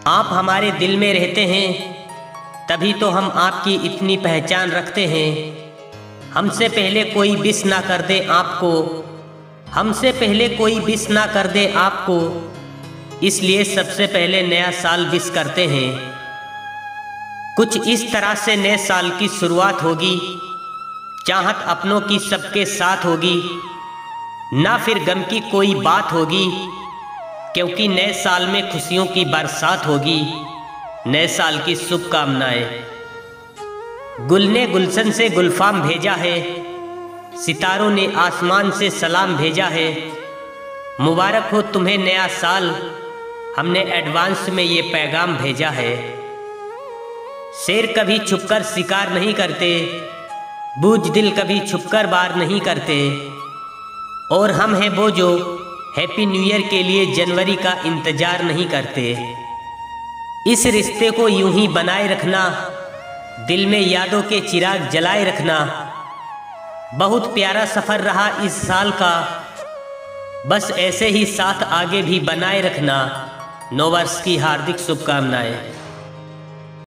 आप हमारे दिल में रहते हैं, तभी तो हम आपकी इतनी पहचान रखते हैं। हमसे पहले कोई विश ना कर दे आपको, हमसे पहले कोई विश ना कर दे आपको, इसलिए सबसे पहले नया साल विश करते हैं। कुछ इस तरह से नए साल की शुरुआत होगी, चाहत अपनों की सबके साथ होगी, ना फिर गम की कोई बात होगी, क्योंकि नए साल में खुशियों की बरसात होगी। नए साल की शुभकामनाएं। गुल ने गुलशन से गुलफाम भेजा है, सितारों ने आसमान से सलाम भेजा है। मुबारक हो तुम्हें नया साल, हमने एडवांस में ये पैगाम भेजा है। शेर कभी छुपकर शिकार नहीं करते, बूझदिल कभी छुपकर वार नहीं करते, और हम हैं वो जो हैप्पी न्यू ईयर के लिए जनवरी का इंतजार नहीं करते। इस रिश्ते को यूं ही बनाए रखना, दिल में यादों के चिराग जलाए रखना। बहुत प्यारा सफर रहा इस साल का, बस ऐसे ही साथ आगे भी बनाए रखना। नव वर्ष की हार्दिक शुभकामनाएं।